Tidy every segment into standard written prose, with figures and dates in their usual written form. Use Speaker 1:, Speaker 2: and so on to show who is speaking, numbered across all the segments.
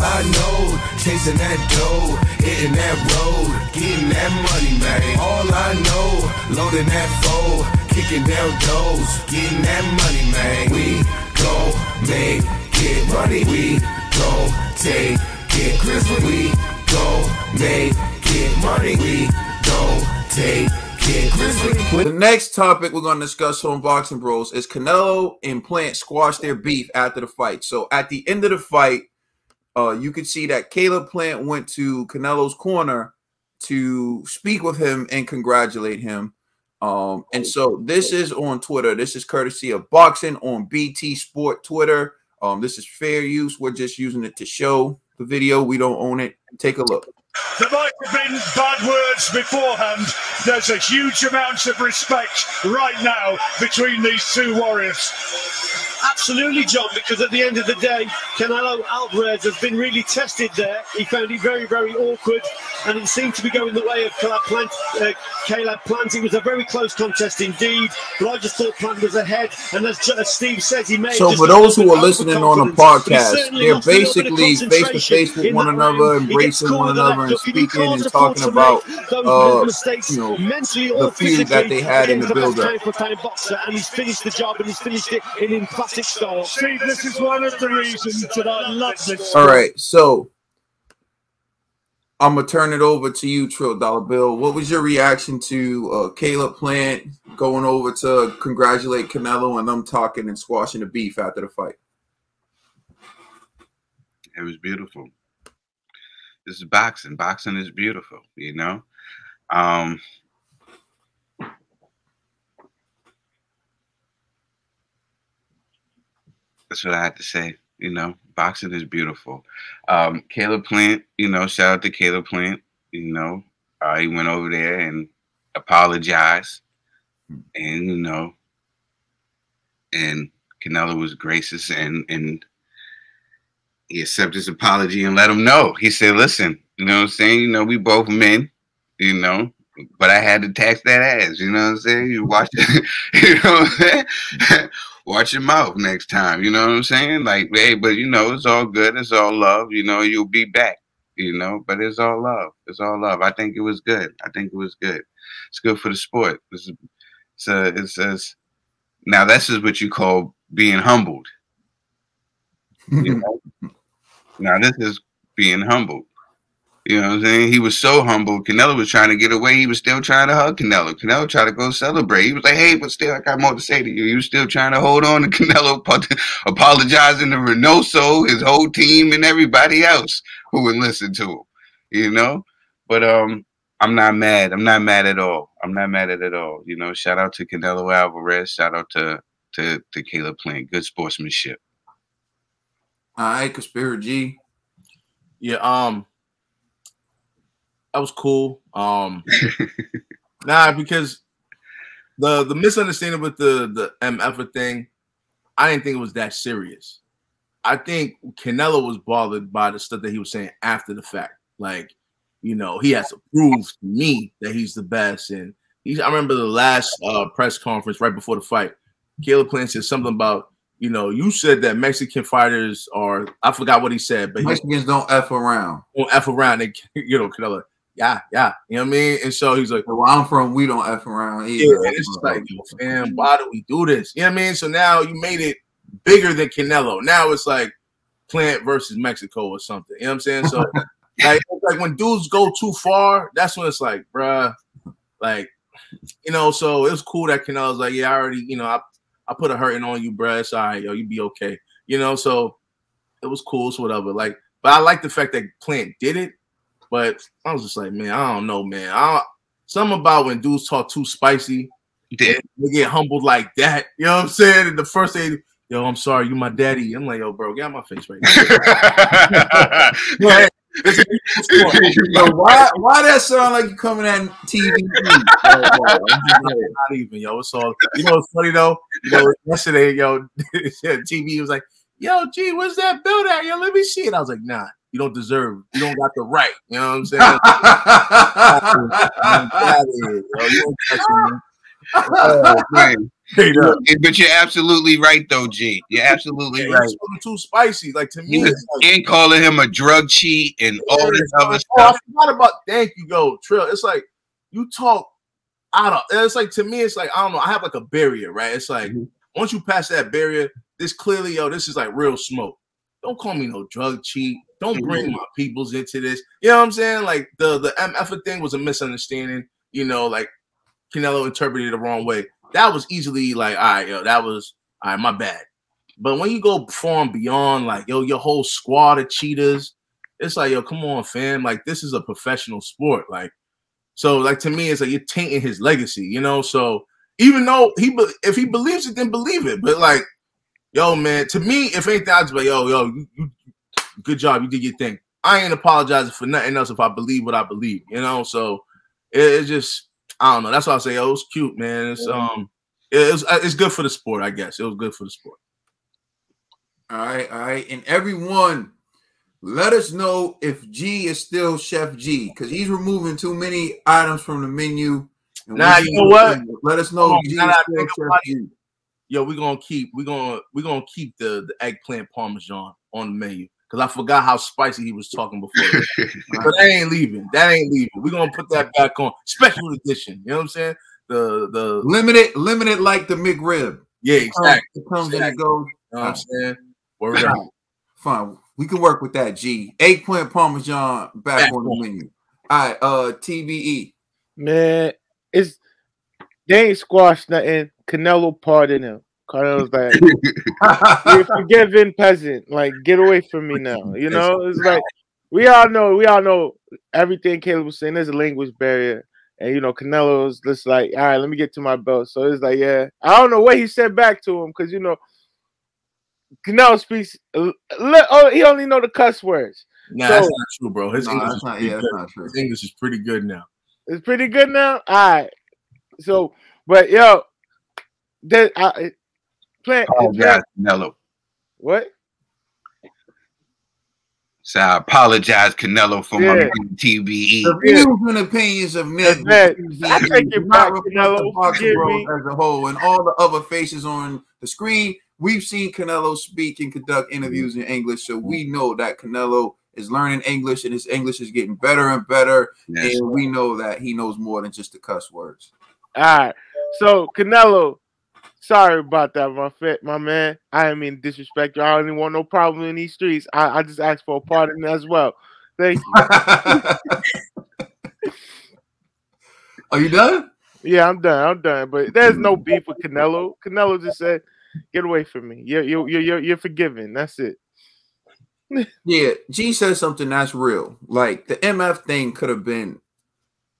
Speaker 1: I know, chasing that dough, hitting that road, getting that money, man. All I know, loading that foe, kicking down doors, getting that money, man. We gon' make it money. We gon' take it Christmas. We gon' make it money. We gon' take it Christmas.
Speaker 2: The next topic we're going to discuss on Boxing Bros is Canelo and Plant squashed their beef after the fight. So at the end of the fight, you could see that Caleb Plant went to Canelo's corner to speak with him and congratulate him. And so this is on Twitter. This is courtesy of Boxing on BT Sport Twitter. This is fair use. We're just using it to show the video. We don't own it. Take a look.
Speaker 3: There might have been bad words beforehand. There's a huge amount of respect right now between these two warriors.
Speaker 4: Absolutely, John, because at the end of the day, Canelo Alvarez has been really tested there. He found it very, very awkward, and it seemed to be going the way of Caleb Plant. It was a very close contest indeed, but I just thought Plant was ahead, and as Steve says, he made.
Speaker 2: So for those who are listening on the podcast, they're basically face-to-face with one another, embracing one another, and speaking and talking about the feud that they had in the build-up.
Speaker 4: And he's finished the job, and he's finished it in emphatic style.
Speaker 3: Steve, this is one of the reasons that I love this.
Speaker 2: All right, so I'm gonna turn it over to you, Trill Dollar Bill. What was your reaction to Caleb Plant going over to congratulate Canelo and them talking and squashing the beef after the fight?
Speaker 5: It was beautiful. This is boxing. Boxing is beautiful, you know. That's what I had to say. You know, boxing is beautiful. Caleb Plant, you know, shout out to Caleb Plant. You know, he went over there and apologized. And, you know, and Canelo was gracious and he accepted his apology and let him know. He said, listen, you know what I'm saying? You know, we both men, you know, but I had to tax that ass. You know what I'm saying? You watch it, you know what I'm saying? Watch your mouth next time. You know what I'm saying? Like, hey, but you know, it's all good. It's all love. You know, you'll be back, you know, but it's all love. It's all love. I think it was good. I think it was good. It's good for the sport. It says, now this is what you call being humbled. You know? Now this is being humbled. You know what I'm saying? He was so humble. Canelo was trying to get away. He was still trying to hug Canelo. Canelo tried to go celebrate. He was like, hey, but still, I got more to say to you. He was still trying to hold on to Canelo, apologizing to Reynoso, his whole team, and everybody else who would listen to him, you know? But I'm not mad. I'm not mad at all. I'm not mad at it at all. You know, shout out to Canelo Alvarez. Shout out to Caleb Plant. Good sportsmanship.
Speaker 2: All right, Conspiracy G.
Speaker 6: Yeah, that was cool. Nah, because the misunderstanding with the MF thing, I didn't think it was that serious. I think Canelo was bothered by the stuff that he was saying after the fact. Like, you know, he has to prove to me that he's the best. And I remember the last press conference right before the fight, Caleb Plant said something about, you know, you said that Mexican fighters are, I forgot what he said, but
Speaker 2: Mexicans don't F around.
Speaker 6: Don't F around. They, you know, Canelo, yeah. You know what I mean? And so he's like,
Speaker 2: where I'm from, we don't F around either.
Speaker 6: Yeah, and it's just like, man, why do we do this? You know what I mean? So now you made it bigger than Canelo. Now it's like Plant versus Mexico or something. You know what I'm saying? So like when dudes go too far, that's when it's like, bruh, like, you know, so it was cool that Canelo's like, yeah, I already, you know, I put a hurting on you, bruh. It's all right, yo, you be okay. You know, so it was cool, so whatever. Like, but I like the fact that Plant did it, but I was just like, man, I don't know, man. Something about when dudes talk too spicy, they get humbled like that. You know what I'm saying? And the first thing, yo, I'm sorry, you my daddy. I'm like, yo, bro, get out my face right now. Right.
Speaker 2: Yo, why that sound like you coming at TV?
Speaker 6: Not even, yo. It's all, you know, it's funny though. You know, yesterday, yo, TV was like, yo, gee, where's that build at? Yo, let me see it. I was like, nah, you don't deserve. You don't got the right. You know what I'm saying?
Speaker 5: But you're absolutely right, though, G. You're absolutely right.
Speaker 6: Too spicy. Like to me, it's like,
Speaker 5: and calling him a drug cheat and all this other stuff.
Speaker 6: I forgot about. Thank you, Trill. It's like you talk out of. It's like to me, it's like I don't know. I have like a barrier, right? It's like once you pass that barrier, this clearly, this is like real smoke. Don't call me no drug cheat. Don't bring my peoples into this. You know what I'm saying? Like the MF thing was a misunderstanding. Like Canelo interpreted it the wrong way. That was easily like, all right, that was all right, my bad. But when you go far and beyond, like, your whole squad of cheaters, it's like, come on, fam. Like, this is a professional sport. Like, so, like, to me, it's like you're tainting his legacy, So even though if he believes it, then believe it. But like, yo, man, to me, if anything, I'd just be like, yo, you good job, you did your thing. I ain't apologizing for nothing else if I believe what I believe, So it's just, I don't know. That's why I say, it was cute, man. It's good for the sport, I guess. It was good for the sport.
Speaker 2: All right. And everyone, let us know if G is still Chef G, because he's removing too many items from the menu.
Speaker 6: Nah, you know what?
Speaker 2: Let us know if G is still Chef G.
Speaker 6: Yo, we're gonna keep the eggplant parmesan on the menu. Because I forgot how spicy he was talking before. But that ain't leaving. We're gonna put that back on. Special edition. You know what I'm saying? The
Speaker 2: limited like the McRib.
Speaker 6: Yeah, exactly.
Speaker 2: It comes and it goes.
Speaker 6: You know what I'm saying? Word out.
Speaker 2: Fine. We can work with that, G. Eggplant parmesan back on the menu. All right, TBE.
Speaker 7: Man, they ain't squashed nothing. Canelo pardoned him. Canelo's like, you're forgiven, peasant. Like, get away from me now. It's like we all know everything Caleb was saying. There's a language barrier. And Canelo's just like, all right, let me get to my belt. So it's like, yeah. I don't know what he said back to him, because Canelo speaks he only know the cuss words.
Speaker 6: Nah, that's not true, bro. His English
Speaker 2: is not true.
Speaker 6: His English is pretty good now.
Speaker 7: It's pretty good now? All right. So, but yo,
Speaker 5: apologize, Canelo.
Speaker 7: What?
Speaker 5: So I apologize, Canelo, for my TBE.
Speaker 2: The views and opinions of Nick.
Speaker 7: I take it back, Canelo.
Speaker 2: Boxing Bros as a whole, and all the other faces on the screen. We've seen Canelo speak and conduct interviews in English, so we know that Canelo is learning English, and his English is getting better and better. Yes. And we know that he knows more than just the cuss words.
Speaker 7: All right. So, Canelo, sorry about that, my man. I didn't mean to disrespect you. I don't even want no problem in these streets. I just asked for a pardon as well. Thank you.
Speaker 2: Are you done?
Speaker 7: Yeah, I'm done. But there's no beef with Canelo. Canelo just said, "Get away from me. You're forgiven. That's it."
Speaker 2: Yeah, G says something that's real. Like the MF thing could have been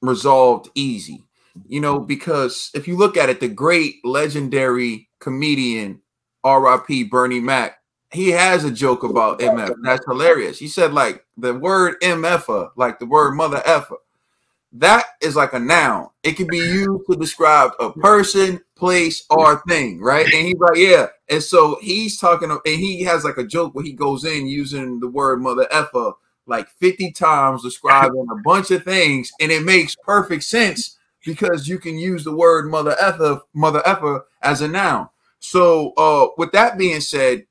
Speaker 2: resolved easy, because if you look at it, the great legendary comedian R.I.P. Bernie Mac, he has a joke about MF. That's hilarious. He said like the word MFer, like the word mother effer. That is like a noun. It can be used to describe a person, place, or thing, right? And he's like, yeah. And so he's talking, and he has like a joke where he goes in using the word mother effer like 50 times, describing a bunch of things, and it makes perfect sense because you can use the word mother effer as a noun. So with that being said,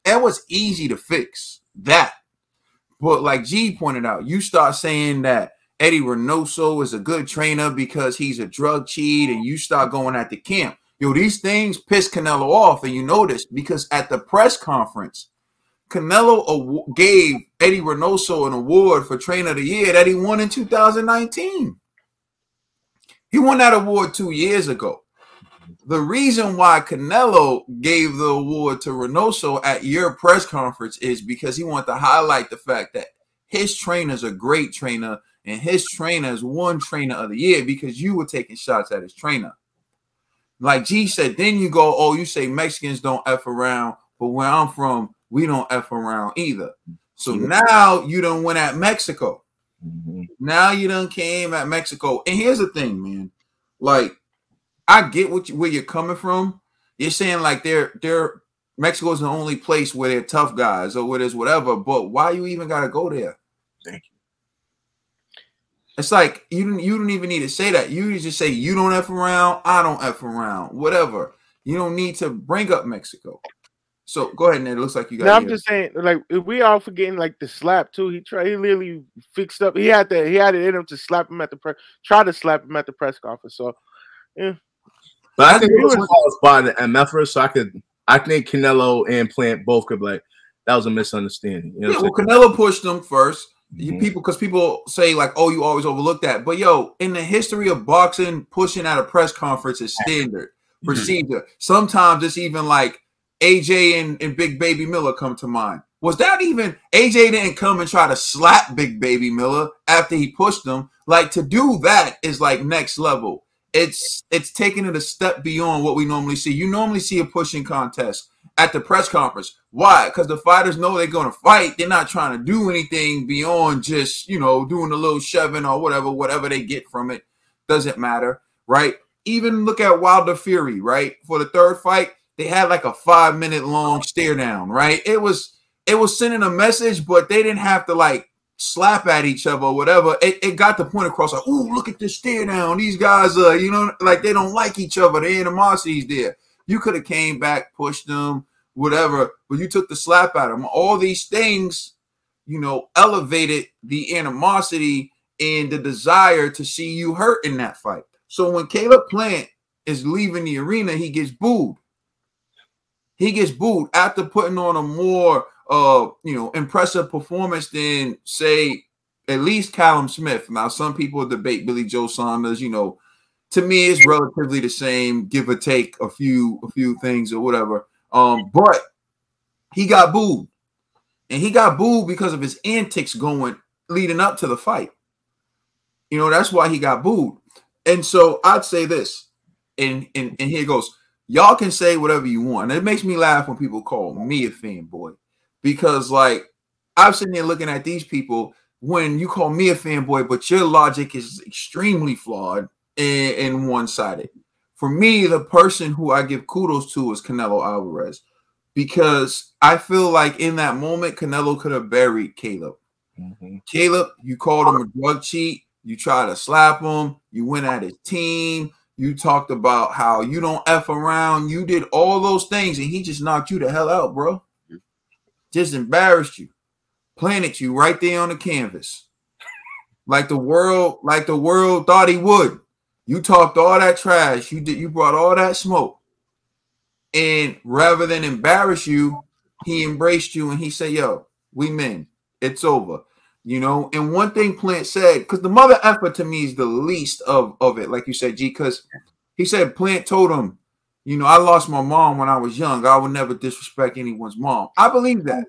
Speaker 2: it was easy to fix that. But like G pointed out, you start saying that Eddie Reynoso is a good trainer because he's a drug cheat, and you start going at the camp. These things piss Canelo off, and you know this because at the press conference, Canelo gave Eddie Reynoso an award for Trainer of the Year that he won in 2019. He won that award 2 years ago. The reason why Canelo gave the award to Reynoso at your press conference is because he wanted to highlight the fact that his trainer's a great trainer, and his trainer is one Trainer of the Year because you were taking shots at his trainer. Like G said, then you go, oh, you say Mexicans don't F around, but where I'm from, we don't F around either. So now you done went at Mexico. Now you done came at Mexico. And here's the thing, man. Like, I get where you're coming from. You're saying like Mexico is the only place where they're tough guys or where there's whatever, but why you even gotta go there?
Speaker 6: Thank you.
Speaker 2: It's like you don't even need to say that. You just say you don't F around, I don't F around, whatever. You don't need to bring up Mexico. So go ahead, Ned. It looks like you got.
Speaker 7: No, I'm just saying, like, we all forgetting like the slap too. He literally fixed up. He had it in him to slap him at the try to slap him at the press conference. So yeah.
Speaker 6: But I think it was a spot in MFer, so I think Canelo and Plant both could be like, that was a misunderstanding. You know
Speaker 2: yeah, well, Canelo pushed him first. Because people say like, oh, you always overlook that. But yo, in the history of boxing, pushing at a press conference is standard procedure. Sometimes it's even like AJ and Big Baby Miller come to mind. Was that even AJ didn't come and try to slap Big Baby Miller after he pushed him? Like, to do that is like next level. It's taking it a step beyond what we normally see. You normally see a pushing contest at the press conference. Why? Because the fighters know they're going to fight. They're not trying to do anything beyond just, you know, doing a little shoving or whatever they get from it. Doesn't matter, right? Even look at Wilder Fury, right? For the third fight, they had like a 5-minute long stare down, right? It was sending a message, but they didn't have to like slap at each other or whatever. It got the point across like, ooh, look at this stare down. These guys, you know, like they don't like each other. The animosity's there. You could have came back, pushed them, whatever, but you took the slap at them. All these things, you know, elevated the animosity and the desire to see you hurt in that fight. So when Caleb Plant is leaving the arena, he gets booed. He gets booed after putting on a more you know, impressive performance than, say, at least Callum Smith. Now, some people debate Billy Joe Saunders. You know, to me, it's relatively the same, give or take a few things or whatever. But he got booed, and he got booed because of his antics leading up to the fight. You know, that's why he got booed. And so I'd say this, and here it goes. Y'all can say whatever you want. And it makes me laugh when people call me a fanboy. Because, like, I'm sitting there looking at these people when you call me a fanboy, but your logic is extremely flawed and one-sided. For me, the person who I give kudos to is Canelo Alvarez, because I feel like in that moment, Canelo could have buried Caleb. Caleb, you called him a drug cheat. You tried to slap him. You went at his team. You talked about how you don't F around. You did all those things, and he just knocked you the hell out, bro. Just embarrassed you, planted you right there on the canvas, like the world thought he would. You talked all that trash. You brought all that smoke, and rather than embarrass you, he embraced you and he said, "Yo, we men. It's over." You know. And one thing Plant said, because the mother effort to me is the least of it, like you said, G. Because he said Plant told him, you know, I lost my mom when I was young. I would never disrespect anyone's mom. I believe that.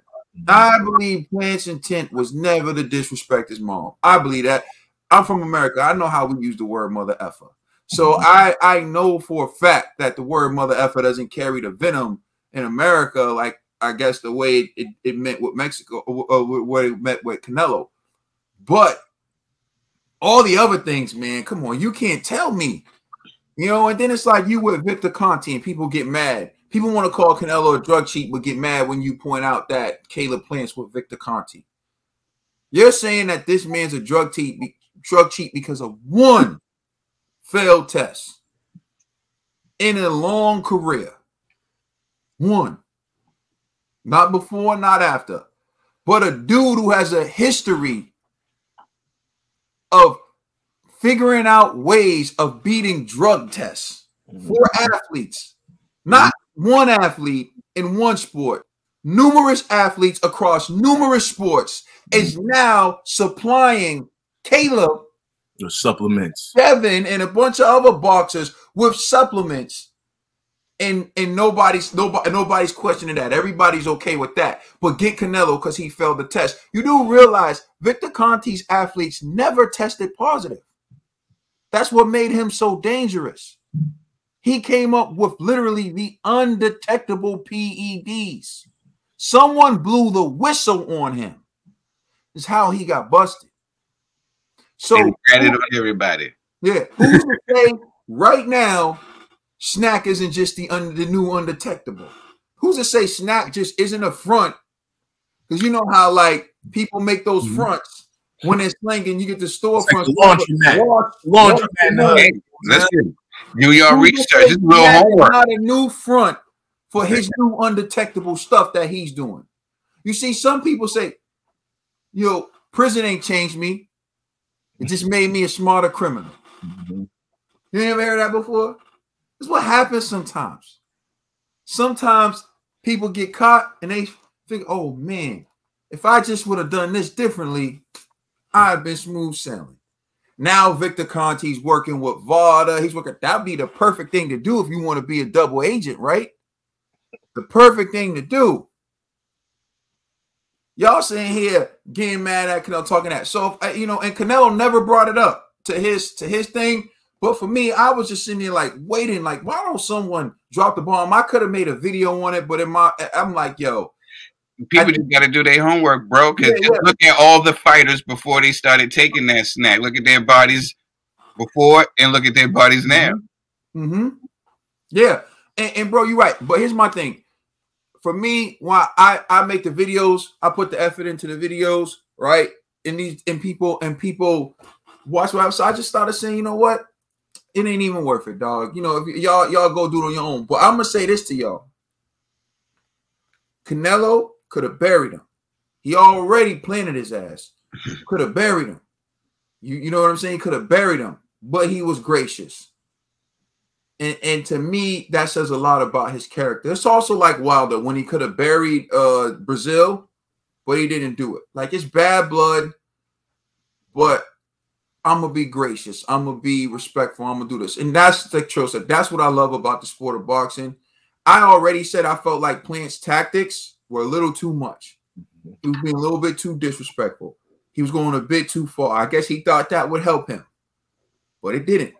Speaker 2: I believe Plant's intent was never to disrespect his mom. I believe that. I'm from America. I know how we use the word mother effer. So I know for a fact that the word mother effer doesn't carry the venom in America, like I guess the way it meant with Mexico, or what it meant with Canelo. But all the other things, man, come on, you can't tell me. You know, and then it's like you with Victor Conte and people get mad. People want to call Canelo a drug cheat, but get mad when you point out that Caleb Plant's with Victor Conte. You're saying that this man's a drug cheat because of one failed test in a long career. One. Not before, not after. But a dude who has a history of figuring out ways of beating drug tests for athletes. Not one athlete in one sport. Numerous athletes across numerous sports is now supplying Caleb
Speaker 6: with supplements.
Speaker 2: Kevin and a bunch of other boxers with supplements. And nobody's questioning that. Everybody's okay with that. But get Canelo because he failed the test. You do realize Victor Conte's athletes never tested positive. That's what made him so dangerous. He came up with literally the undetectable PEDs. Someone blew the whistle on him. Is how he got busted. So
Speaker 5: credit on everybody.
Speaker 2: Yeah. Who's to say right now Snack isn't just the new undetectable? Who's to say Snack just isn't a front? Because you know how like people make those fronts when they're slinging, you get the storefront.
Speaker 6: Laundry mat.
Speaker 5: Listen, Do your research. It's a little
Speaker 2: That's
Speaker 5: homework.
Speaker 2: not a new front for his new undetectable stuff that he's doing. You see, some people say, yo, prison ain't changed me. It just made me a smarter criminal.
Speaker 6: Mm-hmm.
Speaker 2: You ever heard that before? That's what happens sometimes. Sometimes people get caught and they think, oh man, if I just would have done this differently, I'd have been smooth sailing. Now Victor Conti's working with Varda. He's working. That'd be the perfect thing to do if you want to be a double agent, right? The perfect thing to do. Y'all sitting here getting mad at Canelo talking that. So, you know, and Canelo never brought it up to his thing. But for me, I was just sitting there like waiting, like, why don't someone drop the bomb? I could have made a video on it, but I'm like, yo.
Speaker 5: People just got to do their homework, bro. Because look at all the fighters before they started taking that snack. Look at their bodies before and look at their bodies now.
Speaker 2: Mm-hmm. Yeah. And bro, you're right. But here's my thing. For me, when I make the videos, I put the effort into the videos, right? And people watch what I so I just started saying, you know what? It ain't even worth it, dog. You know, if y'all go do it on your own. But I'm gonna say this to y'all. Canelo could have buried him. He already planted his ass. Could have buried him. You know what I'm saying? Could have buried him, but he was gracious. And to me, that says a lot about his character. It's also like Wilder when he could have buried Brazil, but he didn't do it. Like, it's bad blood, but I'm going to be gracious. I'm going to be respectful. I'm going to do this. And that's like Trill said. That's what I love about the sport of boxing. I already said I felt like Plant's tactics were a little too much. He was being a little bit too disrespectful. He was going a bit too far. I guess he thought that would help him, but it didn't.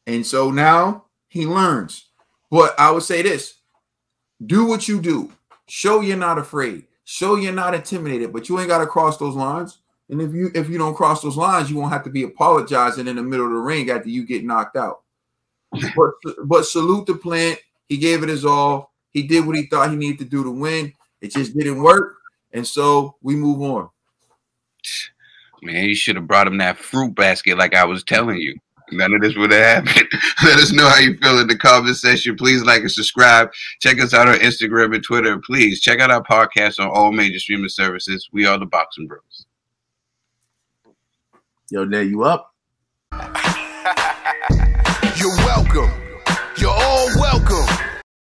Speaker 2: And so now he learns. But I would say this. Do what you do. Show you're not afraid. Show you're not intimidated, but you ain't got to cross those lines. And if you don't cross those lines, you won't have to be apologizing in the middle of the ring after you get knocked out. But salute the Plant. He gave it his all. He did what he thought he needed to do to win. It just didn't work. And so we move on.
Speaker 5: Man, you should have brought him that fruit basket like I was telling you. None of this would have happened. Let us know how you feel in the comment section. Please like and subscribe. Check us out on Instagram and Twitter. And please check out our podcast on all major streaming services. We are the Boxing Bros.
Speaker 6: Yo, Ned, you up?
Speaker 1: You're welcome.